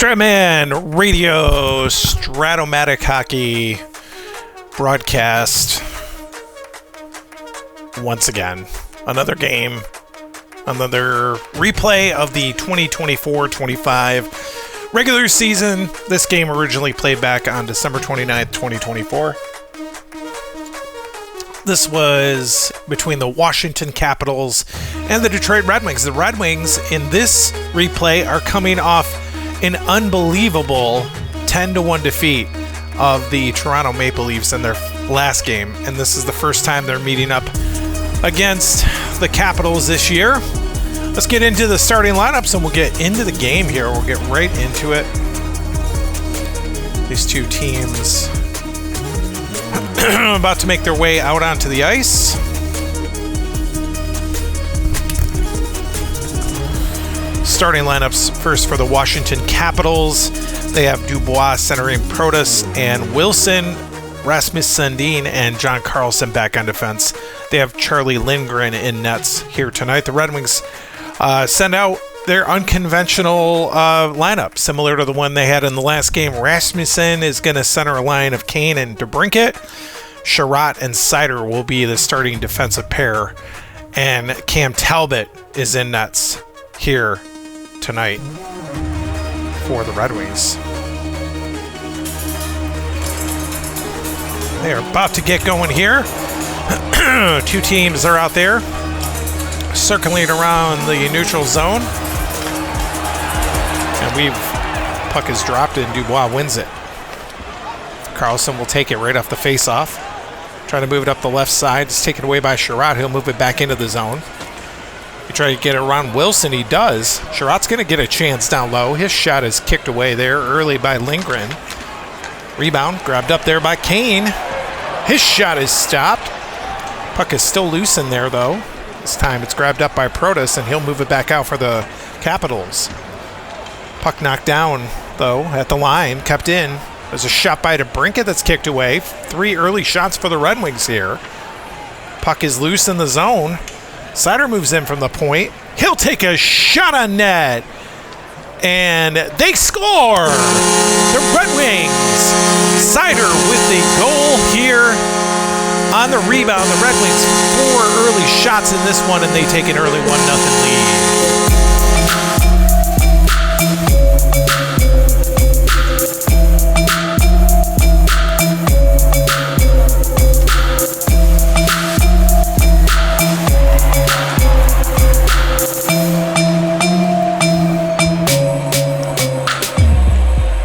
Stratman Radio, Stratomatic Hockey broadcast. Once again, another game, another replay of the 2024-25 regular season. This game originally played back on December 29th, 2024. This was between the Washington Capitals and the Detroit Red Wings. The Red Wings in this replay are coming off an unbelievable 10-1 defeat of the Toronto Maple Leafs in their last game. And this is the first time they're meeting up against the Capitals this year. Let's get into the starting lineups and we'll get into the game here. We'll get right into it. These two teams about to make their way out onto the ice. Starting lineups first for the Washington Capitals. They have Dubois centering Protas and Wilson, Rasmus Sandin, and John Carlson back on defense. They have Charlie Lindgren in nets here tonight. The Red Wings send out their unconventional lineup, similar to the one they had in the last game. Rasmussen is going to center a line of Kane and DeBrincat. Sherratt and Seider will be the starting defensive pair. And Cam Talbot is in nets here tonight for the Red Wings. They are about to get going here. Two teams are out there circling around the neutral zone. And puck is dropped and Dubois wins it. Carlson will take it right off the face-off. Trying to move it up the left side. It's taken away by Sherratt. He'll move it back into the zone. He try to get it around Wilson. He does. Sherratt's going to get a chance down low. His shot is kicked away there early by Lindgren. Rebound grabbed up there by Kane. His shot is stopped. Puck is still loose in there, though. This time it's grabbed up by Protas, and he'll move it back out for the Capitals. Puck knocked down, though, at the line. Kept in. There's a shot by DeBrincat that's kicked away. 3 early shots for the Red Wings here. Puck is loose in the zone. Seider moves in from the point. He'll take a shot on net. And they score! The Red Wings. Seider with the goal here on the rebound. The Red Wings 4 early shots in this one, and they take an early 1-0 lead.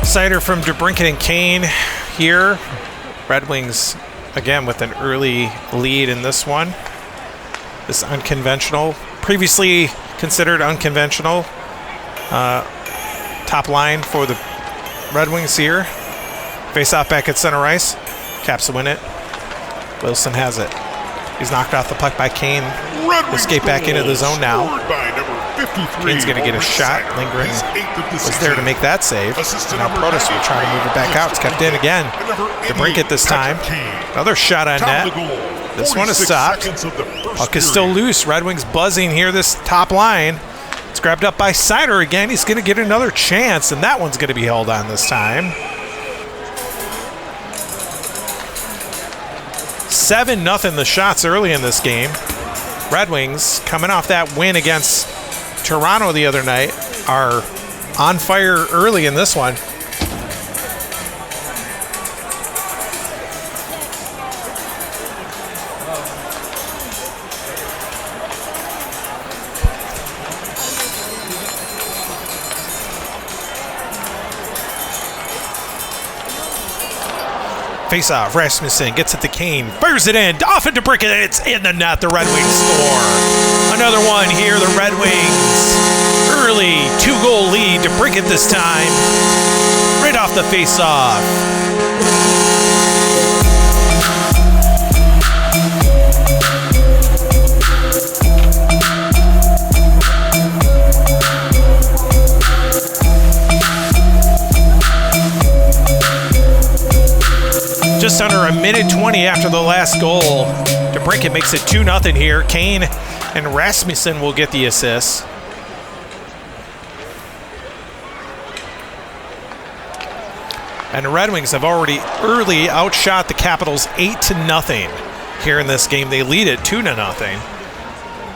Seider from DeBrincat and Kane here. Red Wings, again, with an early lead in this one. This unconventional, previously considered unconventional top line for the Red Wings here. Face off back at center ice. Caps win it. Wilson has it. He's knocked off the puck by Kane. Escape back into the zone now. Kane's going to get a shot. Lindgren was there to make that save. And now Protas will try to move it back out. It's kept in again. DeBrincat this time. Another shot on net. This one is stopped. Puck is still loose. Red Wings buzzing here this top line. It's grabbed up by Seider again. He's going to get another chance, and that one's going to be held on this time. 7-0 the shots early in this game. Red Wings, coming off that win against Toronto the other night, are on fire early in this one. Face off, Rasmussen gets it to Kane, fires it in, off into DeBrincat, it's in the net. The Red Wings score. Another one here, the Red Wings. Early 2-goal lead, DeBrincat this time, right off the face off. Just under a minute 20 after the last goal. DeBrincat makes it 2-0 here. Kane and Rasmussen will get the assist. And the Red Wings have already early outshot the Capitals 8-0 here in this game. They lead it 2-0.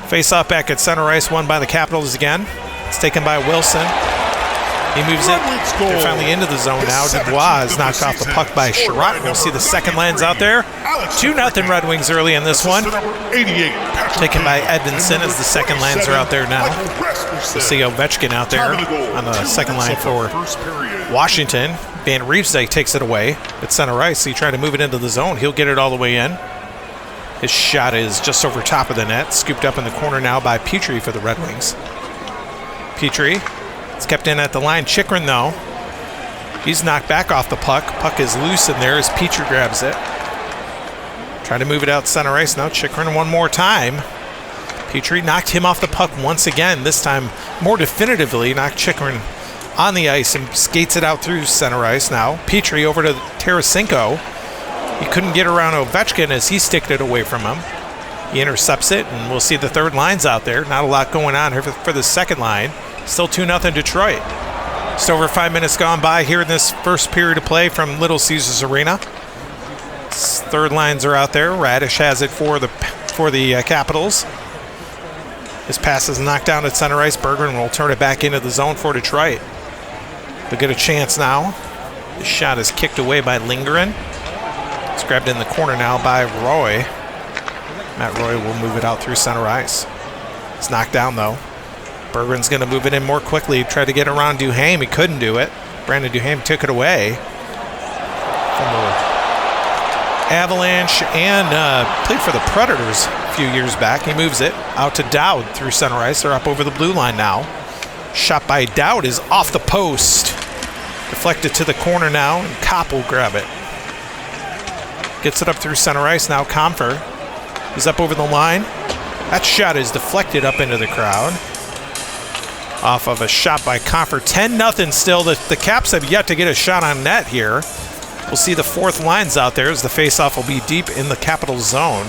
Face-off back at center ice, won by the Capitals again. It's taken by Wilson. He moves it. They're finally into the zone now. Dubois is knocked off the puck by Shootout. We'll see the second lines out there. 2-0 Red Wings early in this one. Taken by Edmondson as the second lines are out there now. We'll see Ovechkin out there on the second line for Washington. Van Riemsdyk takes it away at center ice. He tried to move it into the zone. He'll get it all the way in. His shot is just over top of the net. Scooped up in the corner now by Petrie for the Red Wings. Petrie. It's kept in at the line. Chychrun, though, he's knocked back off the puck. Puck is loose in there as Petrie grabs it. Trying to move it out center ice now. Chychrun one more time. Petrie knocked him off the puck once again. This time more definitively knocked Chychrun on the ice and skates it out through center ice now. Petrie over to Tarasenko. He couldn't get around Ovechkin as he sticked it away from him. He intercepts it, and we'll see the third line's out there. Not a lot going on here for the second line. Still 2-0 Detroit. Just over 5 minutes gone by here in this first period of play from Little Caesars Arena. Third lines are out there. Radish has it for the Capitals. His pass is knocked down at center ice. Berggren will turn it back into the zone for Detroit. They'll get a chance now. The shot is kicked away by Lindgren. It's grabbed in the corner now by Roy. Matt Roy will move it out through center ice. It's knocked down though. Berggren's going to move it in more quickly. Tried to get around Duhaime. He couldn't do it. Brandon Duhaime took it away. Former Avalanche and played for the Predators a few years back. He moves it out to Dowd through center ice. They're up over the blue line now. Shot by Dowd is off the post. Deflected to the corner now, and Kopp will grab it. Gets it up through center ice now. Comfer is up over the line. That shot is deflected up into the crowd. Off of a shot by Comfer. 10-0 still. The Caps have yet to get a shot on net here. We'll see the fourth lines out there as the faceoff will be deep in the Capitals zone.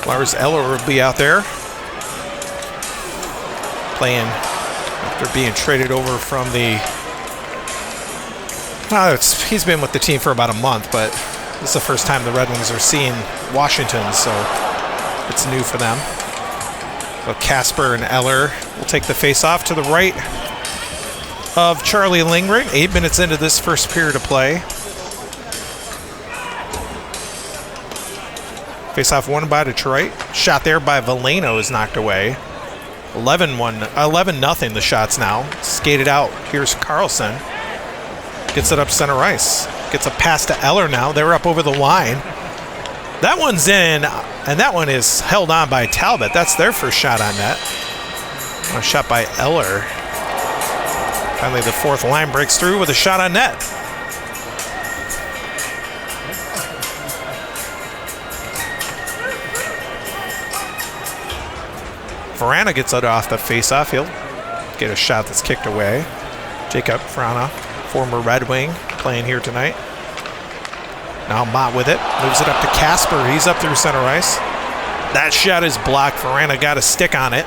Lars Eller will be out there playing after being traded over from the... he's been with the team for about a month, but this is the first time the Red Wings are seeing Washington, so it's new for them. So Kasper and Eller will take the face-off to the right of Charlie Lindgren. 8 minutes into this first period of play. Face-off won by Detroit. Shot there by Veleno is knocked away. 11-0 the shots now. Skated out. Here's Carlson. Gets it up center ice. Gets a pass to Eller now. They're up over the line. That one's in, and that one is held on by Talbot. That's their first shot on net. A shot by Eller. Finally, the fourth line breaks through with a shot on net. Vrana gets it off the face-off. He'll get a shot that's kicked away. Jacob Vrana, former Red Wing, playing here tonight. Now Mott with it. Moves it up to Kasper. He's up through center ice. That shot is blocked. Vrana got a stick on it.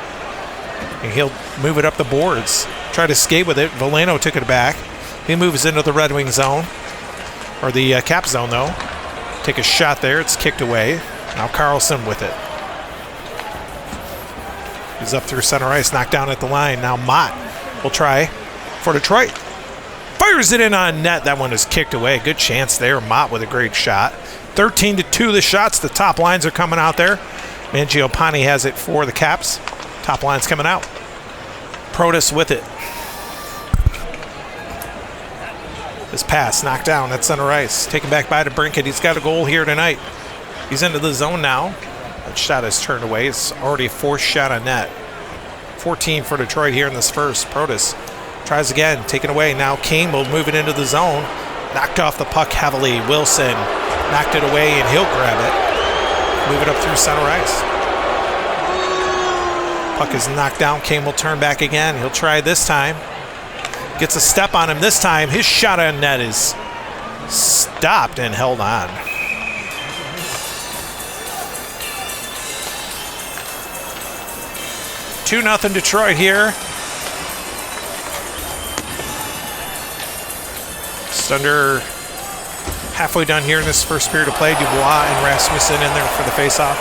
And he'll move it up the boards. Try to skate with it. Veleno took it back. He moves into the Red Wing zone. Or the Cap zone, though. Take a shot there. It's kicked away. Now Carlson with it. He's up through center ice. Knocked down at the line. Now Mott will try for Detroit. Fires it in on net. That one is kicked away. Good chance there. Mott with a great shot. 13-2 the shots. The top lines are coming out there. Mangiapane has it for the Caps. Top line's coming out. Protas with it. This pass knocked down at center ice. Taken back by DeBrincat. He's got a goal here tonight. He's into the zone now. That shot is turned away. It's already a fourth shot on net. 14 for Detroit here in this first. Protas tries again. Taken away. Now Kane will move it into the zone. Knocked off the puck heavily. Wilson knocked it away, and he'll grab it. Move it up through center ice. Puck is knocked down. Kane will turn back again. He'll try this time. Gets a step on him this time. His shot on net is stopped and held on. Just under halfway done here in this first period of play. Dubois and Rasmussen in there for the faceoff.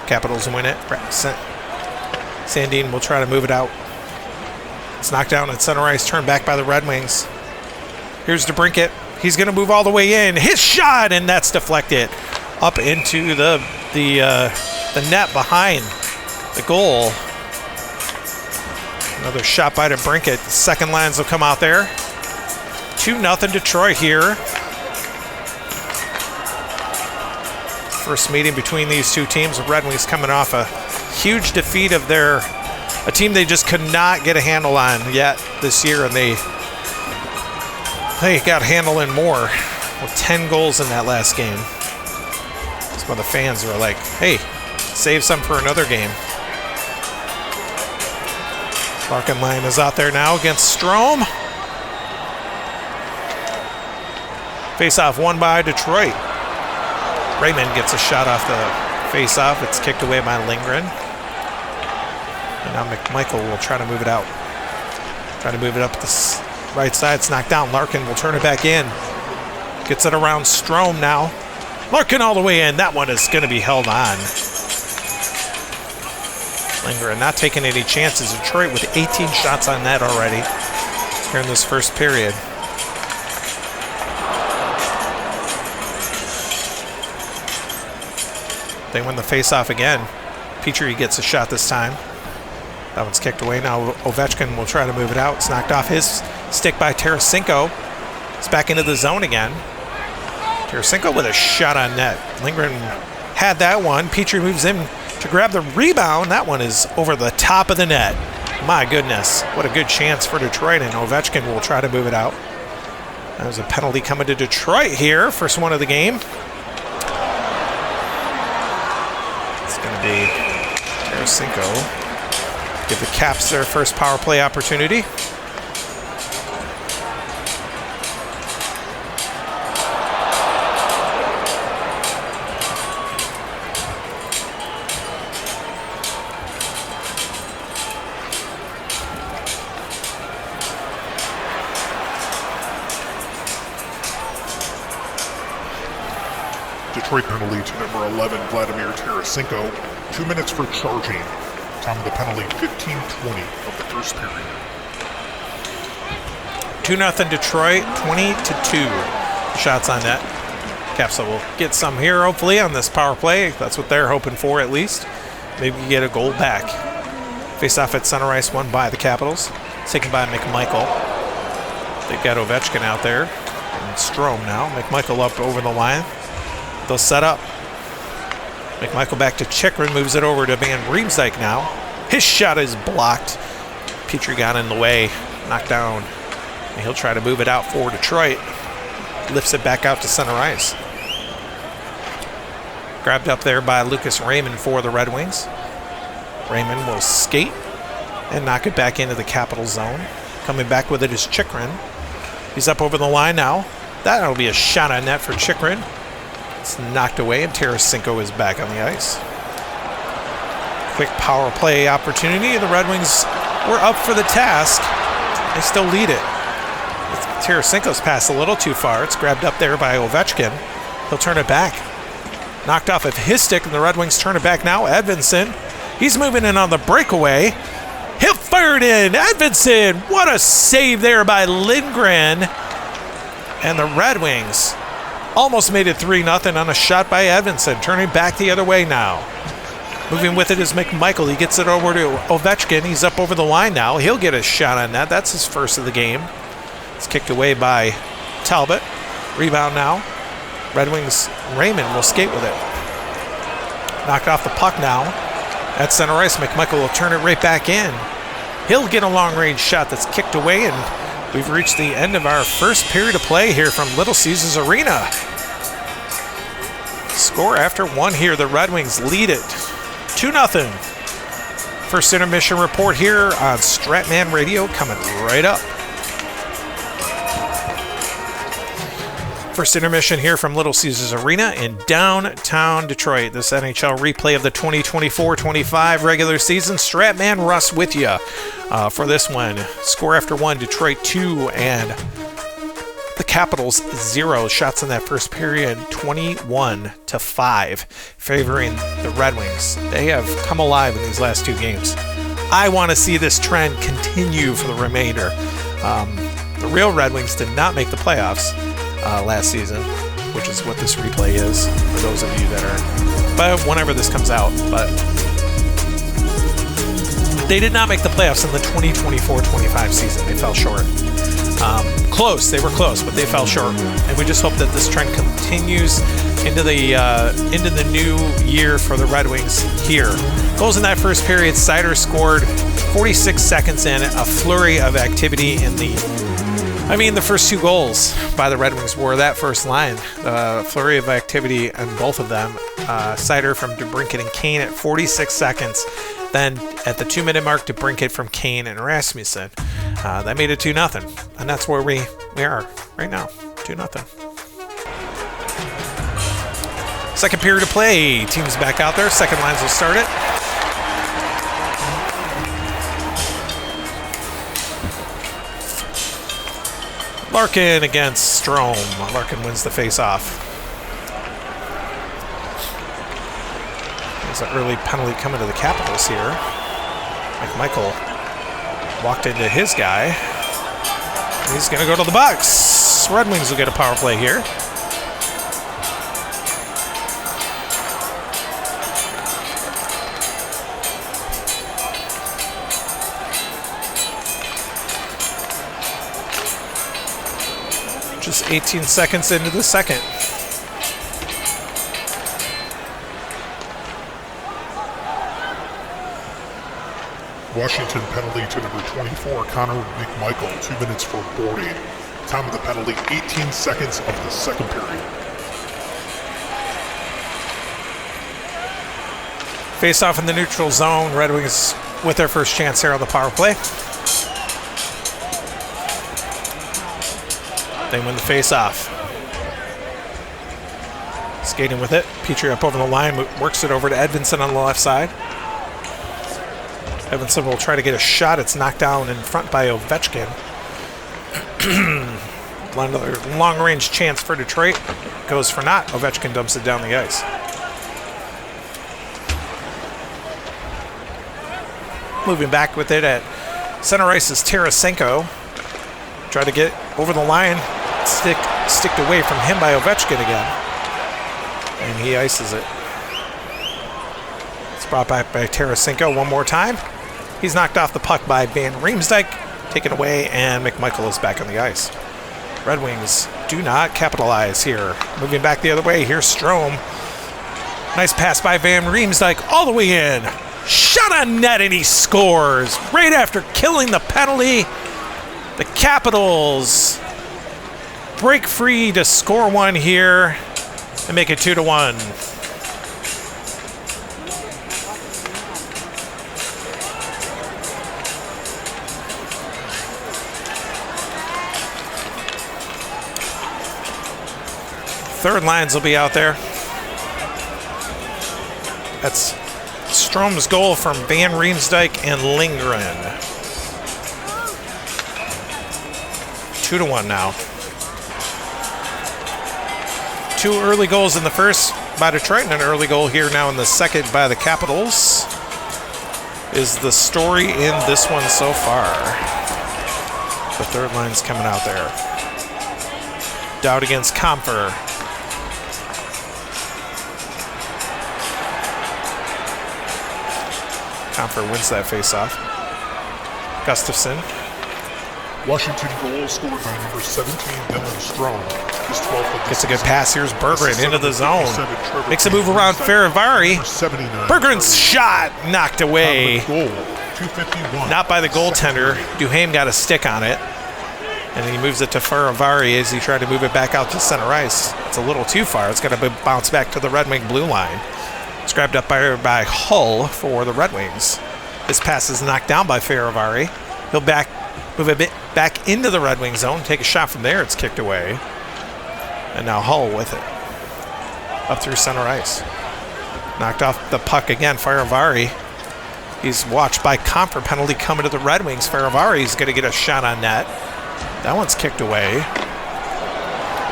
Capitals win it. Sandin will try to move it out. It's knocked down at center ice, turned back by the Red Wings. Here's DeBrincat. He's going to move all the way in. His shot, and that's deflected up into the net behind the goal. Another shot by DeBrincat. The second lines will come out there. 2-0 Detroit here. First meeting between these two teams. The Red Wings coming off a huge defeat of a team they just could not get a handle on yet this year, and they got handling more with 10 goals in that last game. Some of the fans were like, hey, save some for another game. Larkin line is out there now against Strome. Face-off won by Detroit. Raymond gets a shot off the face-off. It's kicked away by Lindgren. And now McMichael will try to move it out. Try to move it up the right side. It's knocked down. Larkin will turn it back in. Gets it around Strome now. Larkin all the way in. That one is going to be held on. Lindgren not taking any chances. Detroit with 18 shots on net already here in this first period. They win the face-off again. Petrie gets a shot this time. That one's kicked away. Now Ovechkin will try to move it out. It's knocked off his stick by Tarasenko. It's back into the zone again. Tarasenko with a shot on net. Lindgren had that one. Petrie moves in to grab the rebound. That one is over the top of the net. My goodness, what a good chance for Detroit, and Ovechkin will try to move it out. There's a penalty coming to Detroit here. First one of the game. It's going to be Tarasenko. Give the Caps their first power play opportunity. Detroit penalty to number 11, Vladimir Tarasenko. 2 minutes for charging. Time of the penalty, 15:20 of the first period. 2-0 Detroit, 20-2 shots on net. Caps will get some here, hopefully, on this power play. That's what they're hoping for, at least. Maybe get a goal back. Face-off at center ice, won by the Capitals. Taken by McMichael. They've got Ovechkin out there. And Strome now. McMichael up over the line. They'll set up. McMichael back to Chychrun, moves it over to Van Riemsdyk now. His shot is blocked. Petrie got in the way, knocked down. And he'll try to move it out for Detroit. Lifts it back out to center ice. Grabbed up there by Lucas Raymond for the Red Wings. Raymond will skate and knock it back into the Capital zone. Coming back with it is Chychrun. He's up over the line now. That'll be a shot on net for Chychrun. It's knocked away, and Tarasenko is back on the ice. Quick power play opportunity. The Red Wings were up for the task. They still lead it. Tarasenko's passed a little too far. It's grabbed up there by Ovechkin. He'll turn it back. Knocked off of his stick, and the Red Wings turn it back now. Edvinsson, he's moving in on the breakaway. He'll fire it in. Edvinsson, what a save there by Lindgren. And the Red Wings almost made it 3-0 on a shot by Edvinsson. Turning back the other way now. Moving with it is McMichael. He gets it over to Ovechkin. He's up over the line now. He'll get a shot on that. That's his first of the game. It's kicked away by Talbot. Rebound now. Red Wings Raymond will skate with it. Knocked off the puck now. At center ice, McMichael will turn it right back in. He'll get a long-range shot that's kicked away, and we've reached the end of our first period of play here from Little Caesars Arena. Score after one here. The Red Wings lead it 2-0. First intermission report here on Stratman Radio coming right up. First intermission here from Little Caesars Arena in downtown Detroit. This NHL replay of the 2024-25 regular season. Stratman Russ with you for this one. Score after one, Detroit 2 and the Capitals 0. Shots in that first period, 21-5, favoring the Red Wings. They have come alive in these last two games. I want to see this trend continue for the remainder. The real Red Wings did not make the playoffs last season, which is what this replay is for those of you that are, but whenever this comes out. But they did not make the playoffs in the 2024-25 season. They fell short. Close, they were close, but they fell short. And we just hope that this trend continues into the new year for the Red Wings here. Goals in that first period. Sider scored 46 seconds in, a flurry of activity in the first two goals by the Red Wings were that first line. Flurry of activity on both of them. Sider from DeBrincat and Kane at 46 seconds. Then at the 2-minute mark, DeBrincat from Kane and Rasmussen. That made it 2-0. And that's where we are right now, 2-0. Second period of play. Teams back out there. Second lines will start it. Larkin against Strome. Larkin wins the face-off. There's an early penalty coming to the Capitals here. Michael walked into his guy. He's going to go to the box. Red Wings will get a power play here. Just 18 seconds into the second. Washington penalty to number 24, Connor McMichael, 2 minutes for boarding. Time of the penalty, 18 seconds of the second period. Face off in the neutral zone. Red Wings with their first chance here on the power play. They win the face-off. Skating with it. Petrie up over the line, works it over to Edvinsson on the left side. Edvinsson will try to get a shot. It's knocked down in front by Ovechkin. Another long-range chance for Detroit. Goes for naught. Ovechkin dumps it down the ice. Moving back with it at center ice is Tarasenko. Try to get over the line. Sticked away from him by Ovechkin again. And he ices it. It's brought back by Tarasenko one more time. He's knocked off the puck by Van Riemsdyk. Taken away, and McMichael is back on the ice. Red Wings do not capitalize here. Moving back the other way, here's Strome. Nice pass by Van Riemsdyk all the way in. Shot on net, and he scores right after killing the penalty. The Capitals break free to score one here and make it 2-1. Third lines will be out there. That's Strome's goal from Van Riemsdyk and Lindgren. 2-1 now. Two early goals in the first by Detroit and an early goal here now in the second by the Capitals is the story in this one so far. The third line's coming out there. Dowd against Comfer. Comfer wins that faceoff. Gustafsson. Washington goal scored by number 17, Dylan Strome. His 12th of the Gets a good pass. Here's Berggren into the zone. Makes a move around Farivari. Berggren's shot knocked away. Not by the goaltender. Duhaime got a stick on it. And he moves it to Farivari as he tried to move it back out to center ice. It's a little too far. It's going to bounce back to the Red Wing blue line. It's grabbed up by Hull for the Red Wings. This pass is knocked down by Farivari. He'll move a bit back into the Red Wing zone, take a shot from there. It's kicked away. And now Hull with it. Up through center ice. Knocked off the puck again. Faravari. He's watched by Comfort. Penalty coming to the Red Wings. Faravari's going to get a shot on net. That one's kicked away.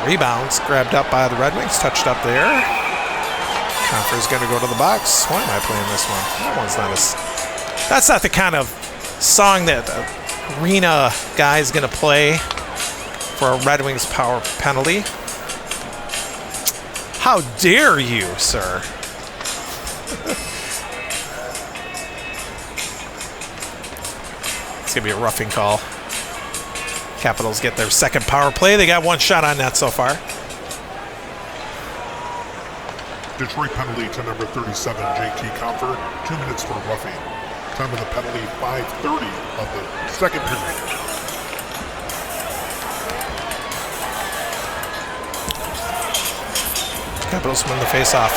Rebounds grabbed up by the Red Wings. Touched up there. Comfort's going to go to the box. Why am I playing this one? That one's not a... That's not the kind of song that arena guy's going to play for a Red Wings power penalty. How dare you, sir? It's going to be a roughing call. Capitals get their second power play. They got one shot on net so far. Detroit penalty to number 37, J.T. Comfort. 2 minutes for roughing. Time of the penalty, 5:30 of the second period. Capitals win the face-off.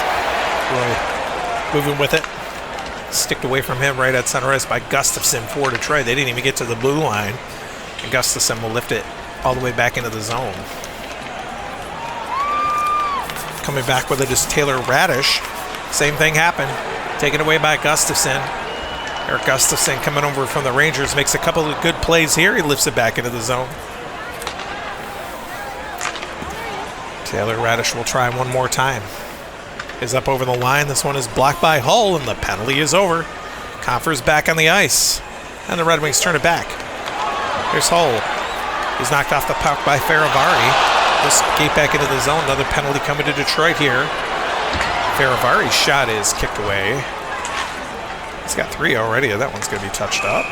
Roy moving with it. Sticked away from him right at center ice by Gustafsson for Detroit. They didn't even get to the blue line. And Gustafsson will lift it all the way back into the zone. Coming back with it is Taylor Radish. Same thing happened. Taken away by Gustafsson. Eric Gustafsson coming over from the Rangers. Makes a couple of good plays here. He lifts it back into the zone. Taylor Radish will try one more time. Is up over the line. This one is blocked by Hull, and the penalty is over. Comfort's back on the ice. And the Red Wings turn it back. Here's Hull. He's knocked off the puck by Faravari. Just skate back into the zone. Another penalty coming to Detroit here. Faravari's shot is kicked away. He's got 3 already. That one's going to be touched up.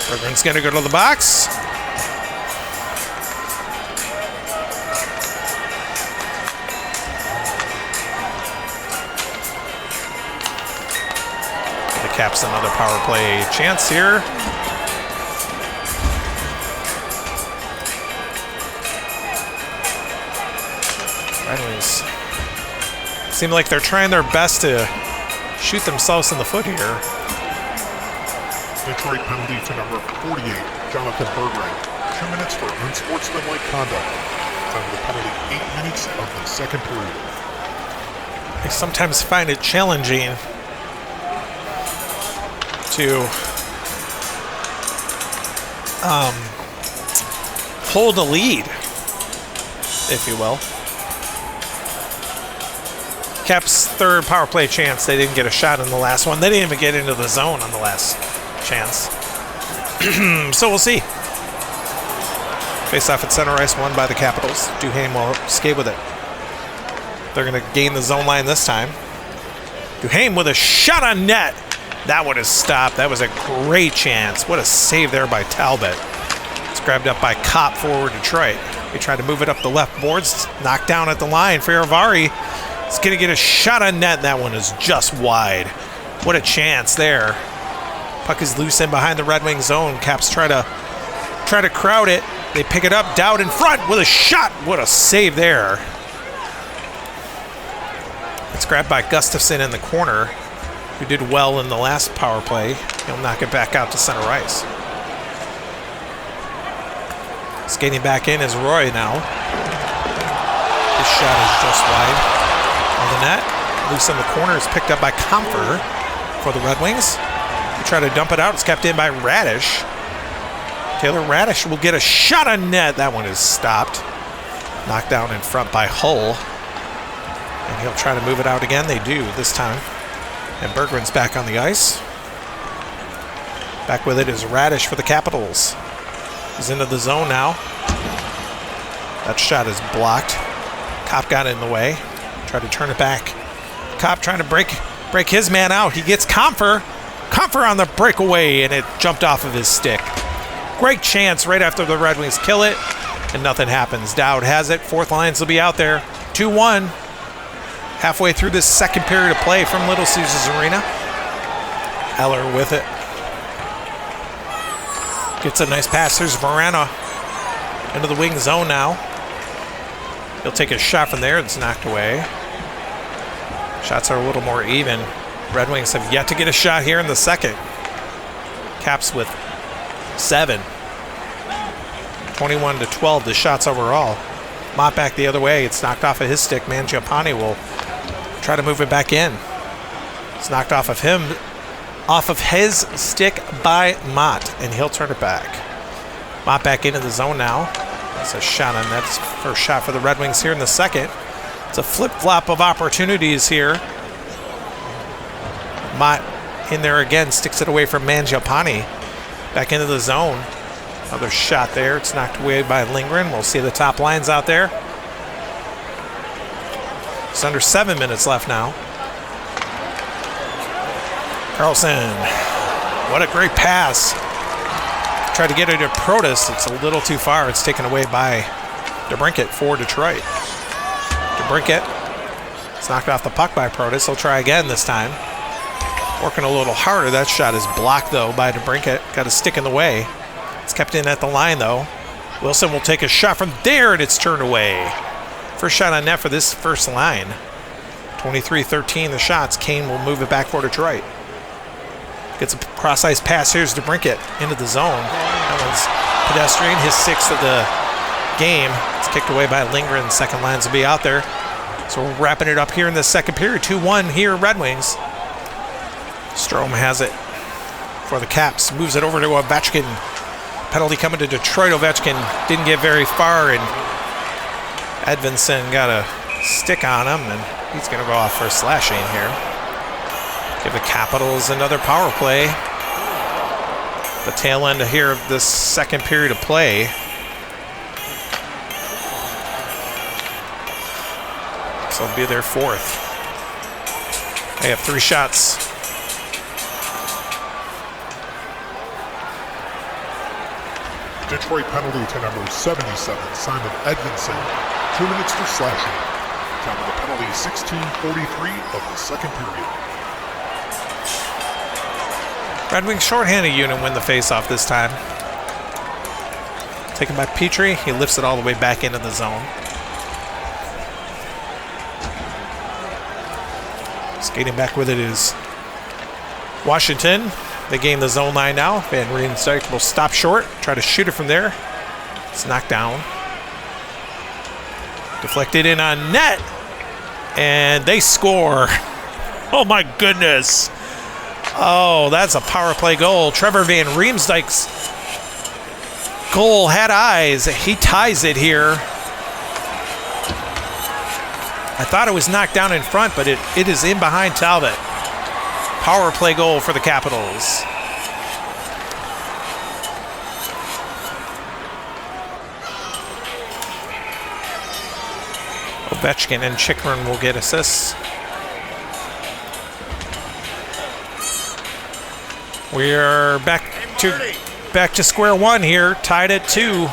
Berggren's going to go to the box. The Caps another power play chance here. Red Wings seem like they're trying their best to shoot themselves in the foot here. Detroit penalty to number 48, Jonathan Berggren. 2 minutes for unsportsmanlike conduct. Time of the penalty, 8 minutes of the second period. I sometimes find it challenging to hold a lead, if you will. Caps' third power play chance. They didn't get a shot in the last one. They didn't even get into the zone on the last chance. So we'll see. Face off at center ice, won by the Capitals. Duhaime will skate with it. They're going to gain the zone line this time. Duhaime with a shot on net. That one is stopped. That was a great chance. What a save there by Talbot. It's grabbed up by Kopp forward Detroit. They tried to move it up the left boards. Knocked down at the line. Faravari is going to get a shot on net. That one is just wide. What a chance there. Puck is loose in behind the Red Wings zone. Caps try to crowd it. They pick it up. Dowd in front with a shot. What a save there. It's grabbed by Gustafsson in the corner, who did well in the last power play. He'll knock it back out to center ice. Skating back in is Roy now. His shot is just wide on the net. Loose in the corner is picked up by Comfer for the Red Wings. They try to dump it out. It's kept in by Radish. Taylor Radish will get a shot on net. That one is stopped. Knocked down in front by Hull. And he'll try to move it out again. They do this time. And Berggren's back on the ice. Back with it is Radish for the Capitals. He's into the zone now. That shot is blocked. Kopp got in the way. Tried to turn it back. Kopp trying to break his man out. He gets Comfer. Comfer on the breakaway, and it jumped off of his stick. Great chance right after the Red Wings kill it, and nothing happens. Dowd has it. Fourth lines will be out there. 2-1. Halfway through this second period of play from Little Caesars Arena. Eller with it. Gets a nice pass. There's Verana into the wing zone now. He'll take a shot from there. It's knocked away. Shots are a little more even. Red Wings have yet to get a shot here in the second. Caps with 7. 21-12 the shots overall. Mott back the other way. It's knocked off of his stick. Mangiapane will try to move it back in. It's knocked off of him, off of his stick by Mott, and he'll turn it back. Mott back into the zone now. That's a shot on that. First shot for the Red Wings here in the second. It's a flip-flop of opportunities here. Mott in there again, sticks it away from Mangiapane. Back into the zone. Another shot there. It's knocked away by Lindgren. We'll see the top lines out there. It's under 7 minutes left now. Carlson. What a great pass. Tried to get it to Protas. It's a little too far. It's taken away by DeBrincat for Detroit. DeBrincat. It's knocked off the puck by Protas. He'll try again this time. Working a little harder. That shot is blocked, though, by DeBrincat. Got a stick in the way. It's kept in at the line, though. Wilson will take a shot from there, and it's turned away. First shot on net for this first line. 23-13 the shots. Kane will move it back for Detroit. Gets a cross-ice pass. Here's DeBrincat into the zone. That one's pedestrian. His 6th of the game. It's kicked away by Lindgren. Second lines will be out there. So we're wrapping it up here in the second period. 2-1 here, Red Wings. Strome has it for the Caps. Moves it over to Ovechkin. Penalty coming to Detroit. Ovechkin didn't get very far, and Edvinsson got a stick on him, and he's going to go off for a slashing here. Give the Capitals another power play. The tail end here of this second period of play. So it'll be their 4th. They have 3 shots. Detroit penalty to number 77, Simon Edvinsson. 2 minutes for slashing. Time of the penalty, 16:43 of the second period. Red Wings shorthanded unit win the faceoff this time. Taken by Petrie. He lifts it all the way back into the zone. Skating back with it is Washington. They gain the zone line now. Van Riemsdyk will stop short, try to shoot it from there. It's knocked down. Deflected in on net, and they score. Oh my goodness. Oh, that's a power play goal. Trevor Van Riemsdyk's goal had eyes. He ties it here. I thought it was knocked down in front, but it is in behind Talbot. Power play goal for the Capitals. Ovechkin and Chychrun will get assists. We are back to square one here, tied at 2.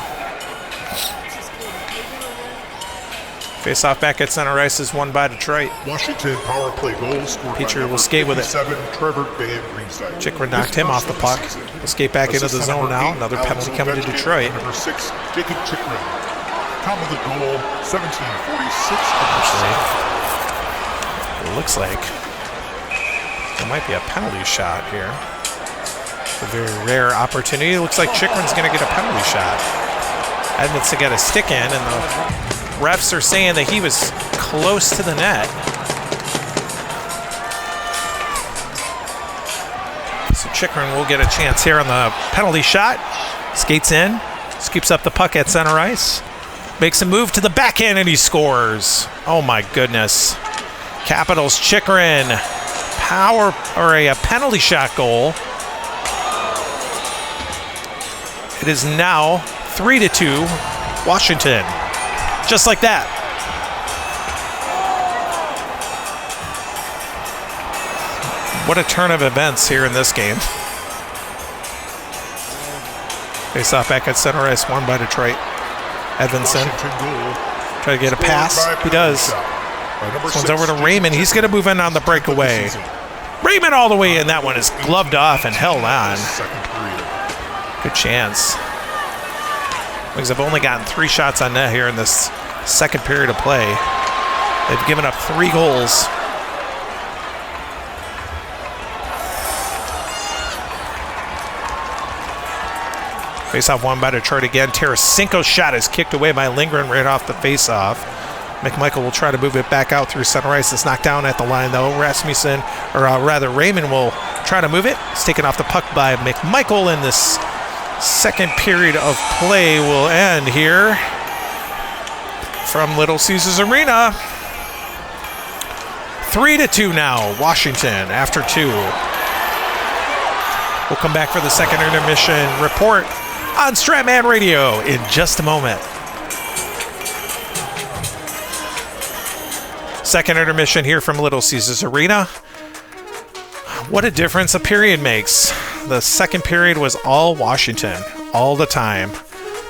Face-off back at center ice is won by Detroit. Washington power play goal scored Petrie by will skate with it. Trevor Van Riemsdyk. Chychrun knocked him off the puck. He'll skate back into the zone now. Another penalty coming to Detroit. Number 6, Jacob Chychrun. Time of the goal, 17:46. It looks like there might be a penalty shot here. It's a very rare opportunity. It looks like Chychrun's going to get a penalty shot. Edmondson got a stick in, and the refs are saying that he was close to the net. So Chychrun will get a chance here on the penalty shot. Skates in, scoops up the puck at center ice. Makes a move to the backhand, and he scores. Oh my goodness. Capitals Chychrun. A penalty shot goal. It is now 3-2 Washington. Just like that. What a turn of events here in this game. Face off back at center ice, won by Detroit. Edvinsson try to get a pass. He does. This one's over to Raymond. He's going to move in on the breakaway. Raymond all the way in. That one is gloved off and held on. Good chance. Wings have only gotten 3 shots on net here in this second period of play. They've given up 3 goals. Face-off won by Detroit again. Tarasenko's shot is kicked away by Lindgren right off the face-off. McMichael will try to move it back out through center ice. It's knocked down at the line, though. Raymond will try to move it. It's taken off the puck by McMichael, and this second period of play will end here from Little Caesars Arena. 3-2 now, Washington after 2. We'll come back for the second intermission report on Stratman Radio in just a moment. Second intermission here from Little Caesars Arena. What a difference a period makes. The second period was all Washington, all the time.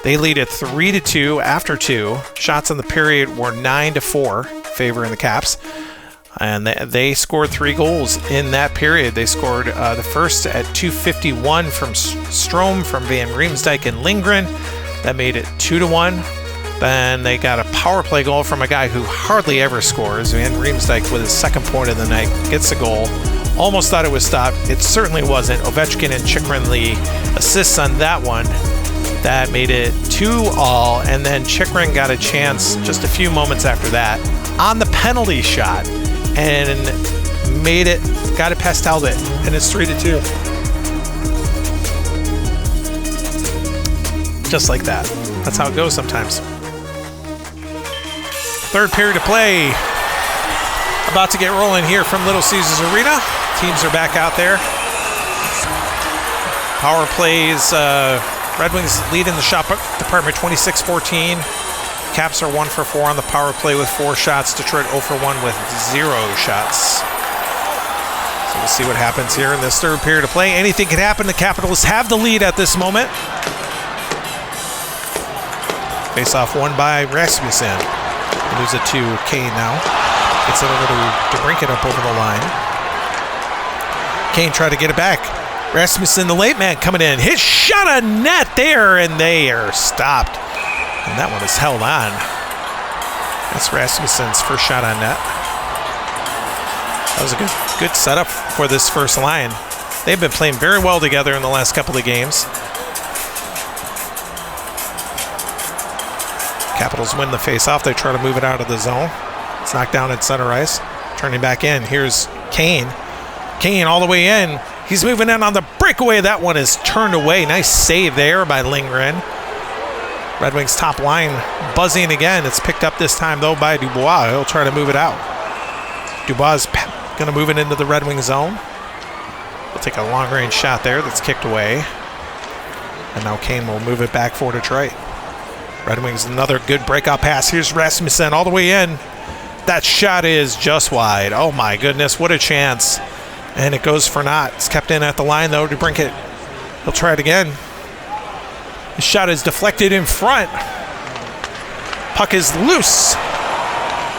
They lead at 3-2 after 2. Shots in the period were 9-4, favoring the Caps. And they scored 3 goals in that period. They scored the first at 2:51 from Strome, from Van Riemsdyk and Lindgren. That made it 2-1. Then they got a power play goal from a guy who hardly ever scores. Van Riemsdyk with his second point of the night gets a goal. Almost thought it was stopped. It certainly wasn't. Ovechkin and Chychrun the assists on that one. That made it 2-2. And then Chychrun got a chance just a few moments after that on the penalty shot and got it past Talbot. And it's 3-2. Just like that. That's how it goes sometimes. Third period of play about to get rolling here from Little Caesars Arena. Teams are back out there. Power plays. Red Wings lead in the shot department 26-14. Caps are 1 for 4 on the power play with 4 shots. Detroit 0 for 1 with 0 shots. So we'll see what happens here in this third period of play. Anything can happen. The Capitals have the lead at this moment. Face-off won by Rasmussen. Moves it to Kane now. Gets it over to DeBrincat up over the line. Kane tried to get it back. Rasmussen, the late man, coming in. His shot on net there, and they are stopped. And that one is held on. That's Rasmussen's first shot on net. That was a good setup for this first line. They've been playing very well together in the last couple of games. Capitals win the face-off. They try to move it out of the zone. It's knocked down at center ice. Turning back in. Here's Kane. Kane all the way in. He's moving in on the breakaway. That one is turned away. Nice save there by Lindgren. Red Wings top line buzzing again. It's picked up this time, though, by Dubois. He'll try to move it out. Dubois is going to move it into the Red Wing zone. He'll take a long-range shot there that's kicked away. And now Kane will move it back for Detroit. Red Wings, another good breakout pass. Here's Rasmussen all the way in. That shot is just wide. Oh, my goodness. What a chance. And it goes for naught. It's kept in at the line, though, to Brinkett. He'll try it again. The shot is deflected in front. Puck is loose.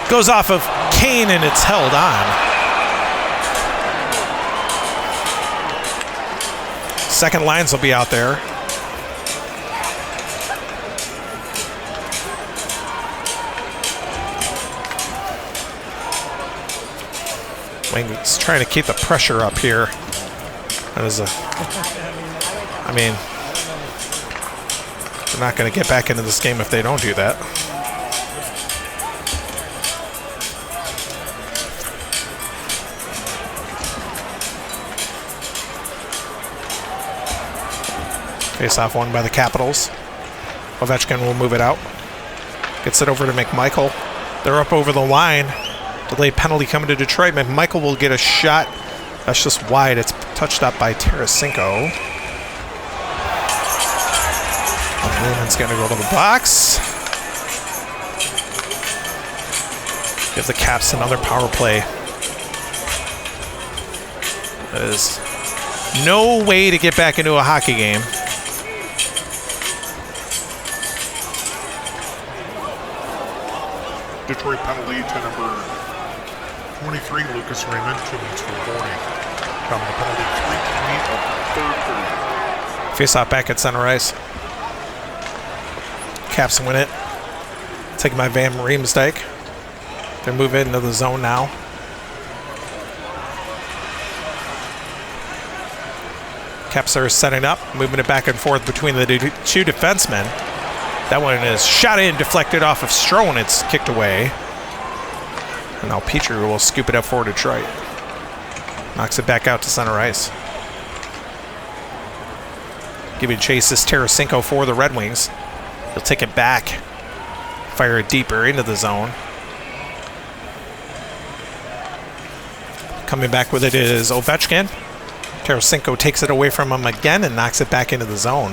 Goes off of Kane, and it's held on. Second lines will be out there. Wings trying to keep the pressure up here. That is they're not going to get back into this game if they don't do that. Face-off won by the Capitals. Ovechkin will move it out. Gets it over to McMichael. They're up over the line. Delayed penalty coming to Detroit. McMichael will get a shot. That's just wide. It's touched up by Tarasenko. Newman's going to go to the box. Give the Caps another power play. There's no way to get back into a hockey game. Detroit penalty to number 23, Lucas Raymond, 2 minutes for warning. Coming to penalty 3-20 of the third period. Face-off back at center ice. Caps win it. Taken by Van Riemsdyk. They move it into the zone now. Caps are setting up, moving it back and forth between the two defensemen. That one is shot in, deflected off of Stroh, and it's kicked away. And now Petrie will scoop it up for Detroit. Knocks it back out to center ice. Giving chase is Tarasenko for the Red Wings. He'll take it back, fire it deeper into the zone. Coming back with it is Ovechkin. Tarasenko takes it away from him again and knocks it back into the zone.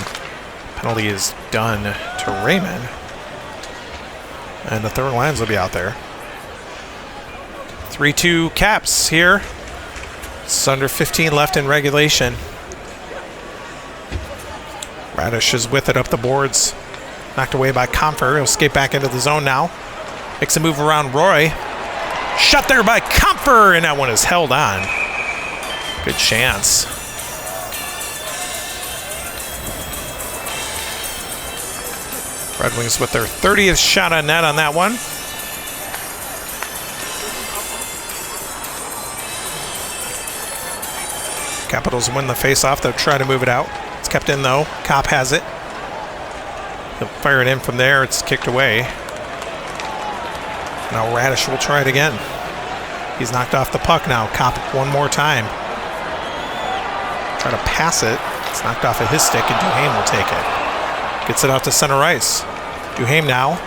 Penalty is done to Raymond. And the third lines will be out there. 3-2 Caps here. It's under 15 left in regulation. Radish is with it up the boards. Knocked away by Comfer. He'll skate back into the zone now. Makes a move around Roy. Shot there by Comfer, and that one is held on. Good chance. Red Wings with their 30th shot on net on that one. Capitals win the face-off. They'll try to move it out. It's kept in, though. Kopp has it. He'll fire it in from there. It's kicked away. Now Radish will try it again. He's knocked off the puck now. Kopp one more time. Try to pass it. It's knocked off of his stick, and Duhaime will take it. Gets it out to center ice. Duhaime now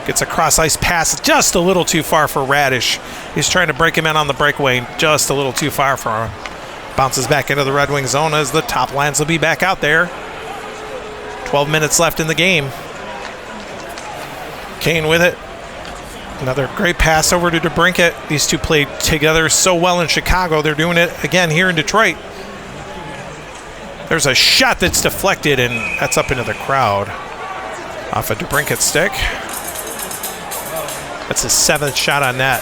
gets a cross-ice pass just a little too far for Radish. He's trying to break him in on the breakaway, just a little too far for him. Bounces back into the Red Wing zone as the top lines will be back out there. 12 minutes left in the game. Kane with it. Another great pass over to DeBrincat. These two played together so well in Chicago. They're doing it again here in Detroit. There's a shot that's deflected, and that's up into the crowd. Off a DeBrincat stick. That's his 7th shot on net.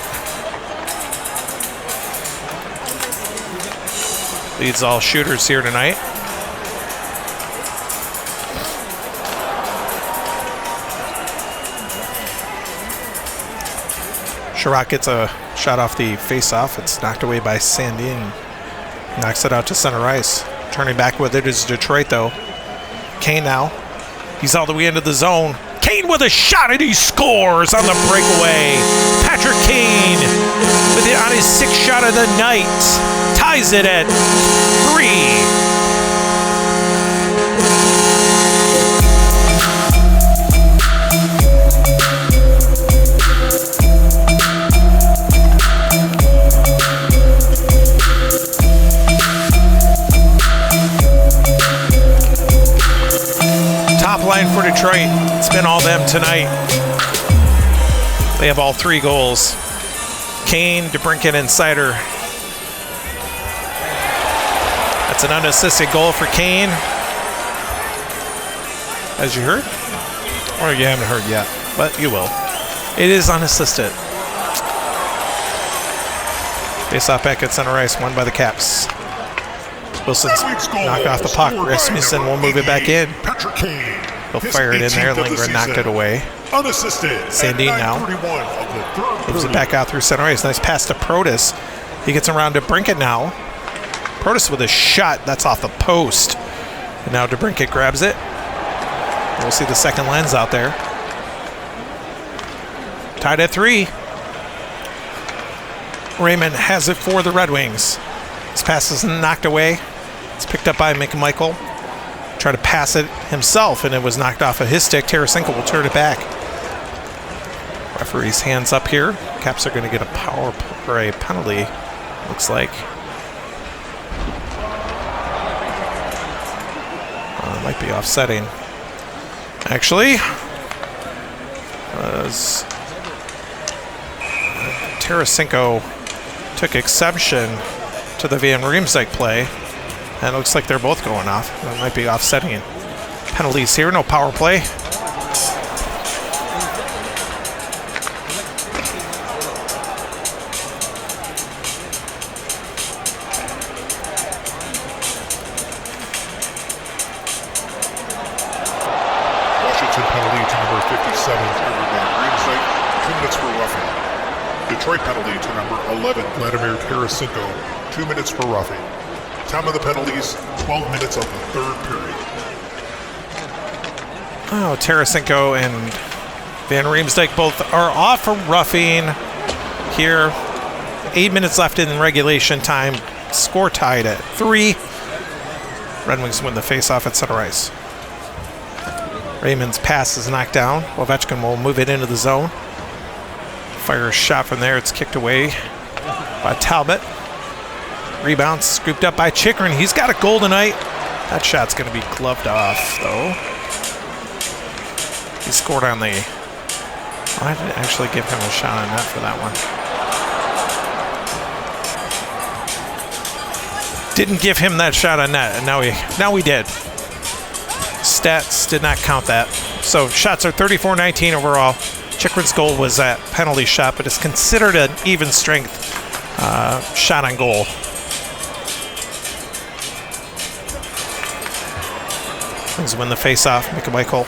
Leads all shooters here tonight. Sherratt gets a shot off the face-off. It's knocked away by Sandin. Knocks it out to center ice. Turning back with it is Detroit, though. Kane now. He's all the way into the zone. Kane with a shot, and he scores on the breakaway. Patrick Kane with it on his 6th shot of the night. Ties it at 3. Line for Detroit. It's been all them tonight. They have all 3 goals. Kane, DeBrincat, and Seider. That's an unassisted goal for Kane. As you heard? Or you haven't heard yet, but you will. It is unassisted. Face-off back at center ice, won by the Caps. Wilson's knocked off the puck. Rasmussen will move it back in. Patrick Kane. He'll fire it in there. Lindgren knocked it away. Unassisted. Sandin now moves it back out through center ice. Nice pass to Protas. He gets around to DeBrincat now. Protas with a shot. That's off the post. And now DeBrincat grabs it. We'll see the second lines out there. Tied at 3. Raymond has it for the Red Wings. This pass is knocked away. It's picked up by McMichael. Try to pass it himself, and it was knocked off of his stick. Tarasenko will turn it back. Referee's hands up here. Caps are going to get a power play penalty, looks like. Might be offsetting. Actually, Tarasenko took exception to the Van Riemsdyk play. And it looks like they're both going off. That might be offsetting penalties here. No power play. Washington penalty to number 57, Trevor Van Riemsdyk, 2 minutes for roughing. Detroit penalty to number 11, Vladimir Tarasenko, 2 minutes for roughing. Time of the penalties, 12 minutes of the third period. Oh, Tarasenko and Van Riemsdyk both are off for roughing here. 8 minutes left in regulation time. Score tied at 3. Red Wings win the faceoff at center ice. Raymond's pass is knocked down. Ovechkin will move it into the zone. Fires a shot from there. It's kicked away by Talbot. Rebound scooped up by Chychrun. He's got a goal tonight. That shot's going to be gloved off, though. He scored on the... I didn't actually give him a shot on net for that one. Didn't give him that shot on net, and now we did. Stats did not count that. So shots are 34-19 overall. Chychrun's goal was that penalty shot, but it's considered an even strength shot on goal. Wings win the faceoff. Mika Michael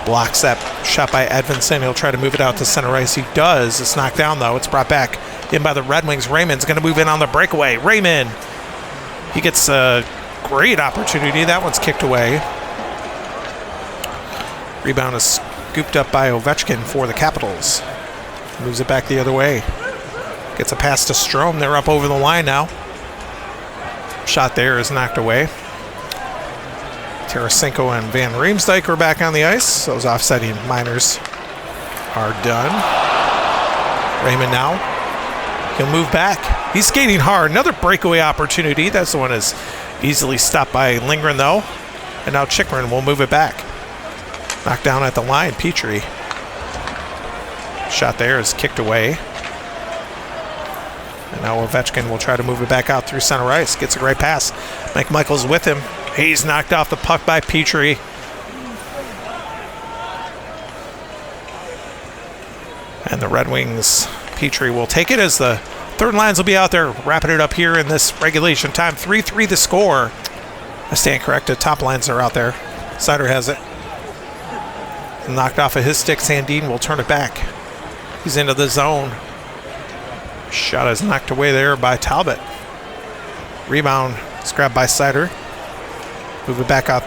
blocks that shot by Edvinsson. He'll try to move it out to center ice. He does. It's knocked down, though. It's brought back in by the Red Wings. Raymond's going to move in on the breakaway. Raymond, he gets a great opportunity. That one's kicked away. Rebound is scooped up by Ovechkin for the Capitals. Moves it back the other way. Gets a pass to Strome. They're up over the line now. Shot there is knocked away. Tarasenko and Van Riemsdyk are back on the ice. Those offsetting minors are done. Raymond now. He'll move back. He's skating hard. Another breakaway opportunity. That's the one is easily stopped by Lindgren, though. And now Chychrun will move it back. Knocked down at the line. Petrie. Shot there is kicked away. And now Ovechkin will try to move it back out through center ice. Gets a great pass. Mike Michaels with him. He's knocked off the puck by Petrie. And the Red Wings, Petrie will take it as the third lines will be out there wrapping it up here in this regulation time. 3-3 the score. I stand corrected. Top lines are out there. Sider has it. Knocked off of his stick. Sandin will turn it back. He's into the zone. Shot is knocked away there by Talbot. Rebound is grabbed by Sider. Move it back out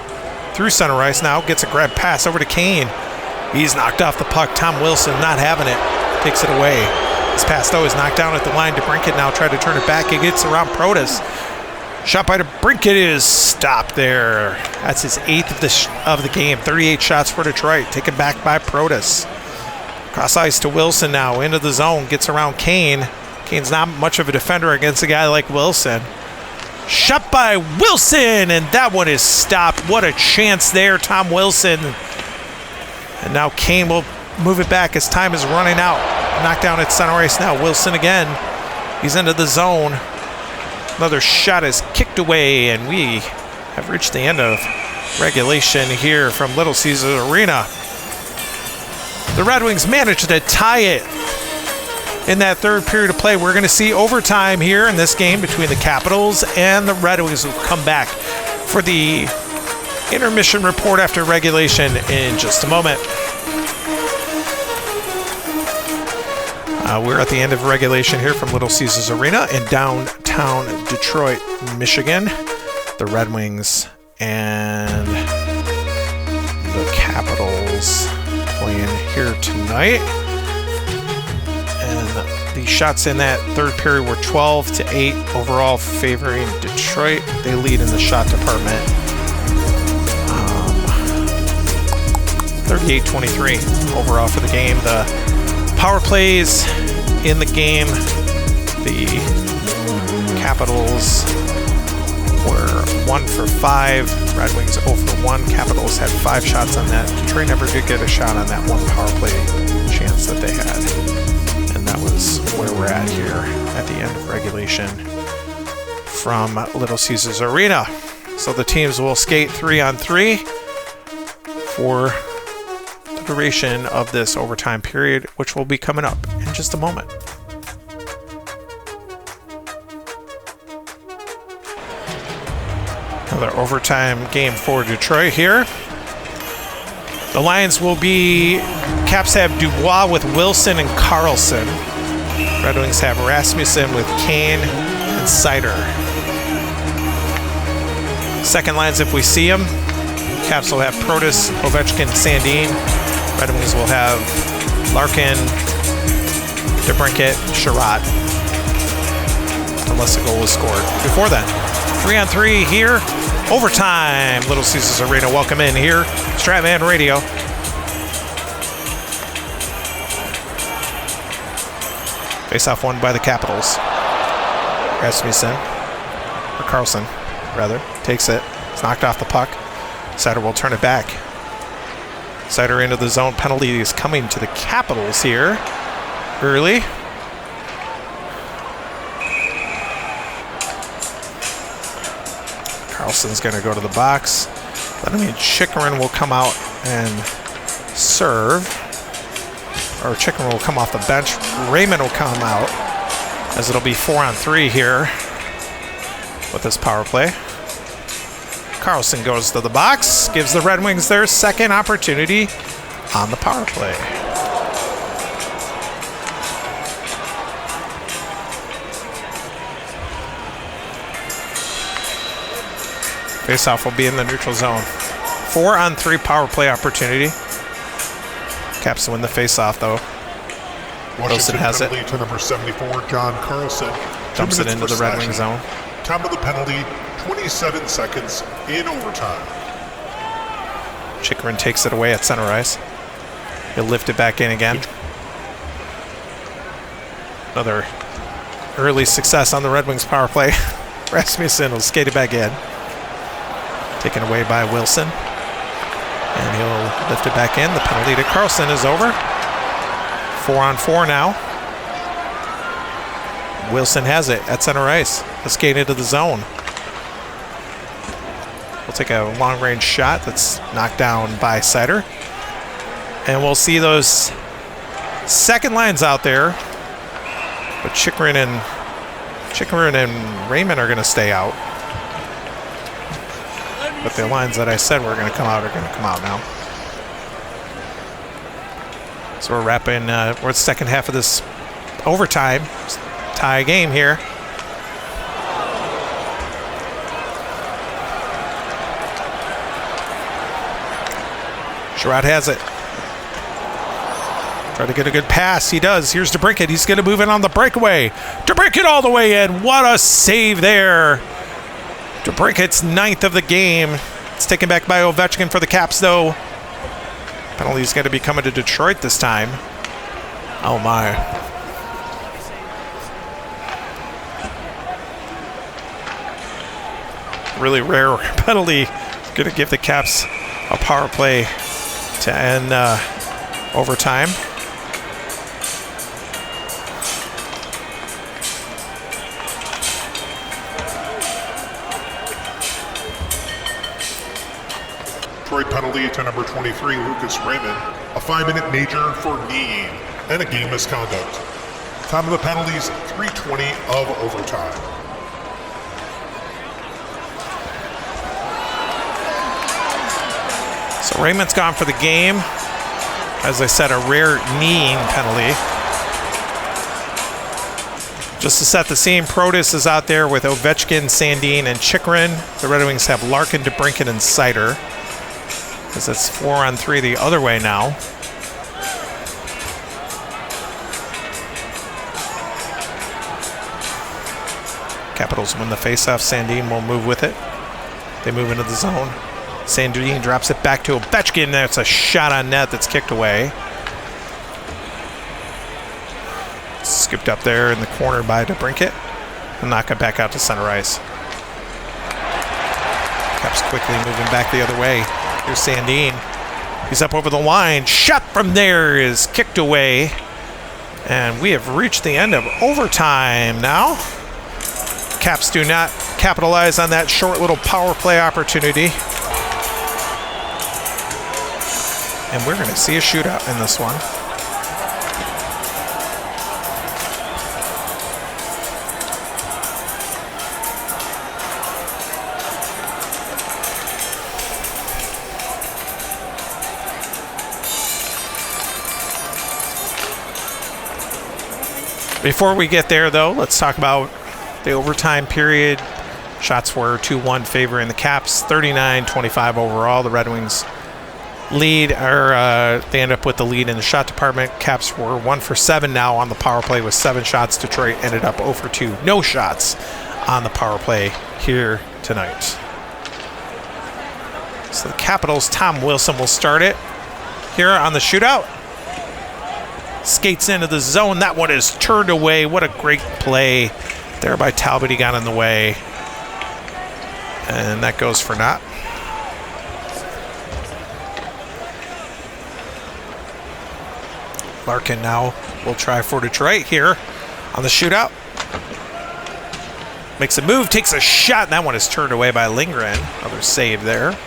through center ice now. Gets a grab pass over to Kane. He's knocked off the puck. Tom Wilson not having it. Takes it away. His pass, though, is knocked down at the line. DeBrincat now tried to turn it back. It gets around Protas. Shot by DeBrincat is stopped there. That's his 8th of the game. 38 shots for Detroit. Taken back by Protas. Cross ice to Wilson now. Into the zone. Gets around Kane. Kane's not much of a defender against a guy like Wilson. Shot by Wilson, and that one is stopped. What a chance there, Tom Wilson. And now Kane will move it back as time is running out. Knocked down at center ice now. Wilson again. He's into the zone. Another shot is kicked away, and we have reached the end of regulation here from Little Caesars Arena. The Red Wings managed to tie it in that third period of play. We're going to see overtime here in this game between the Capitals and the Red Wings. Will come back for the intermission report after regulation in just a moment. We're at the end of regulation here from Little Caesars Arena in downtown Detroit, Michigan. The Red Wings and the Capitals playing here tonight. And the shots in that third period were 12-8 overall, favoring Detroit. They lead in the shot department. 38-23 overall for the game. The power plays in the game, the Capitals were 1 for 5. Red Wings 0 for 1. Capitals had 5 shots on that. Detroit never did get a shot on that one power play chance that they had. And that was where we're at here at the end of regulation from Little Caesars Arena. So the teams will skate 3-on-3 for duration of this overtime period, which will be coming up in just a moment. Another overtime game for Detroit here. The Lions will be, Caps have Dubois with Wilson and Carlson. Red Wings have Rasmussen with Kane and Sider. Second lines if we see them. Caps will have Protas, Ovechkin, Sandin. Red Wings will have Larkin, DeBrincat, Sherratt. Unless a goal was scored before then. 3-on-3 here. Overtime. Little Caesars Arena. Welcome in here. Stratman Radio. Face-off won by the Capitals. Rasmussen, or Carlson, rather, takes it. It's knocked off the puck. Sider will turn it back. Sider into the zone. Penalty is coming to the Capitals here. Early. Carlson's going to go to the box. Vladimir Chikrin will come out and serve. Or Chikrin will come off the bench. Raymond will come out, as it'll be 4-on-3 here with this power play. Carlson goes to the box, gives the Red Wings their second opportunity on the power play. Faceoff will be in the neutral zone. 4-on-3 power play opportunity. Caps win the faceoff though. Wilson has it. To number 74, John Carlson. Dumps it into the Red Wing zone. Time of the penalty, 27 seconds in overtime. Chikrin takes it away at center ice. He'll lift it back in again. Another early success on the Red Wings power play. Rasmussen will skate it back in. Taken away by Wilson. And he'll lift it back in. The penalty to Carlson is over. 4-on-4 now. Wilson has it at center ice. He'll skate into the zone. We'll take a long-range shot that's knocked down by Sider. And we'll see those second lines out there. But Chikrin and Raymond are going to stay out. But the lines that I said were going to come out are going to come out now. So we're wrapping, we're at the second half of this overtime tie game here. Sherratt has it. Try to get a good pass. He does. Here's DeBrincat. He's going to move in on the breakaway. DeBrincat all the way in. What a save there. DeBrincat's 9th of the game. It's taken back by Ovechkin for the Caps, though. Penalty's going to be coming to Detroit this time. Oh, my. Really rare penalty. Going to give the Caps a power play to end overtime. Penalty to number 23, Lucas Raymond. A 5-minute major for kneeing and a game misconduct. Time of the penalties, 3:20 of overtime. So Raymond's gone for the game. As I said, a rare kneeing penalty. Just to set the scene, Protas is out there with Ovechkin, Sandin, and Chikrin. The Red Wings have Larkin, DeBrincat, and Sider. Because it's 4-on-3 the other way now. Capitals win the faceoff. Sandin will move with it. They move into the zone. Sandin drops it back to Ovechkin. That's a shot on net that's kicked away. Scooped up there in the corner by DeBrincat. And knock it back out to center ice. Caps quickly moving back the other way. Here's Sandin. He's up over the line. Shot from there is kicked away. And we have reached the end of overtime now. Caps do not capitalize on that short little power play opportunity. And we're going to see a shootout in this one. Before we get there, though, let's talk about the overtime period Shots were 2-1 favoring the Caps, 39-25 overall. The Red Wings lead, or they end up with the lead in the shot department. Caps were 1 for 7 now on the power play with 7 shots. Detroit ended up 0 for 2. No shots on the power play here tonight. So the Capitals, Tom Wilson will start it here on the shootout. Skates into the zone. That one is turned away. What a great play there by Talbot. He got in the way. And that goes for naught. Larkin now will try for Detroit here on the shootout. Makes a move, takes a shot, and that one is turned away by Lindgren. Another save there.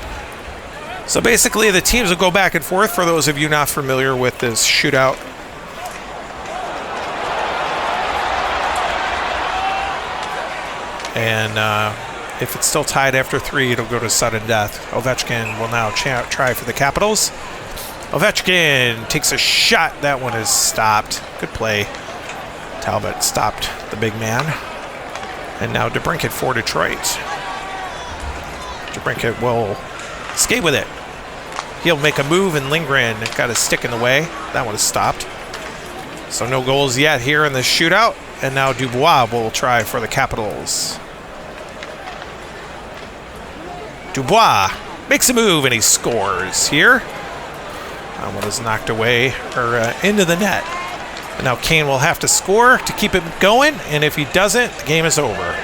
So basically the teams will go back and forth for those of you not familiar with this shootout. And if it's still tied after 3, it'll go to sudden death. Ovechkin will now try for the Capitals. Ovechkin takes a shot. That one is stopped. Good play. Talbot stopped the big man. And now DeBrincat for Detroit. DeBrincat will skate with it. He'll make a move, and Lindgren got his stick in the way. That one is stopped. So no goals yet here in the shootout. And now Dubois will try for the Capitals. Dubois makes a move, and he scores here. That one is knocked away, or into the net. And now Kane will have to score to keep it going, and if he doesn't, the game is over.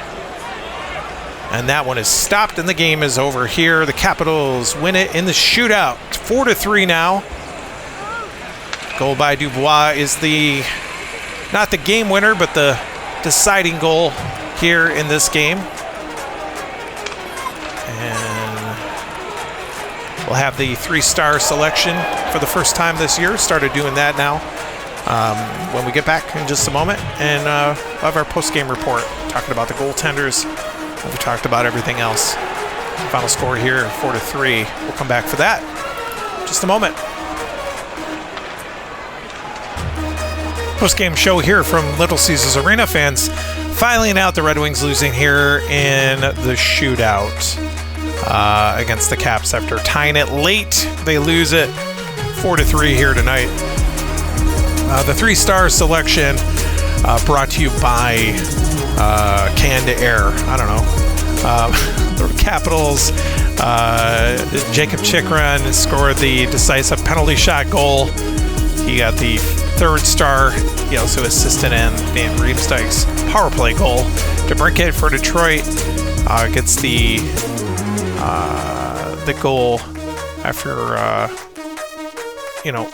And that one is stopped, and the game is over here. The Capitals win it in the shootout. It's 4-3 now. Goal by Dubois is not the game winner, but the deciding goal here in this game. And we'll have the 3-star selection for the first time this year. Started doing that now when we get back in just a moment. And we'll have our post-game report talking about the goaltenders. We talked about everything else. Final score here, 4-3. We'll come back for that in just a moment. Post-game show here from Little Caesars Arena. Fans filing out the Red Wings losing here in the shootout against the Caps after tying it late. They lose it 4-3 here tonight. The 3-star selection brought to you by Canned Air. I don't know. The Capitals, Jacob Chikrin scored the decisive penalty shot goal. He got the 3rd star. He also assisted in Dan Riemsdyk's power play goal. DeBrincat for Detroit gets the goal after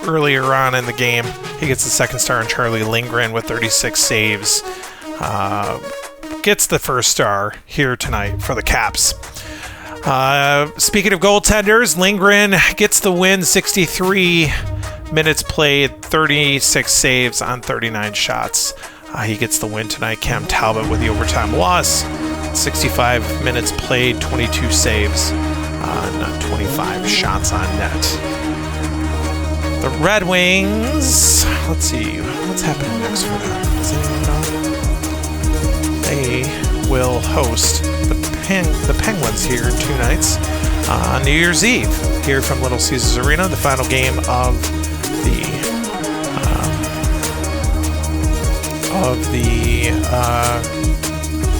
earlier on in the game. He gets the 2nd star, and Charlie Lindgren with 36 saves gets the 1st star here tonight for the Caps. Speaking of goaltenders, Lindgren gets the win, 63 minutes played, 36 saves on 39 shots. He gets the win tonight. Cam Talbot with the overtime loss, 65 minutes played, 22 saves on 25 shots on net. The Red Wings, let's see, what's happening next for them? Does anyone know? They will host the Penguins here in 2 nights on New Year's Eve here from Little Caesars Arena, the final game of the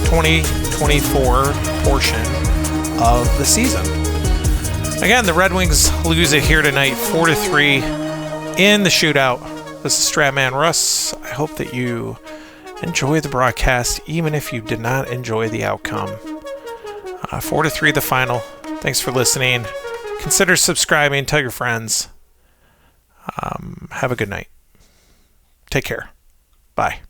2024 portion of the season. Again, the Red Wings lose it here tonight, 4-3 in the shootout. This is Stratman Russ. I hope that you enjoy the broadcast, even if you did not enjoy the outcome. 4-3 the final. Thanks for listening. Consider subscribing. Tell your friends. Have a good night. Take care. Bye.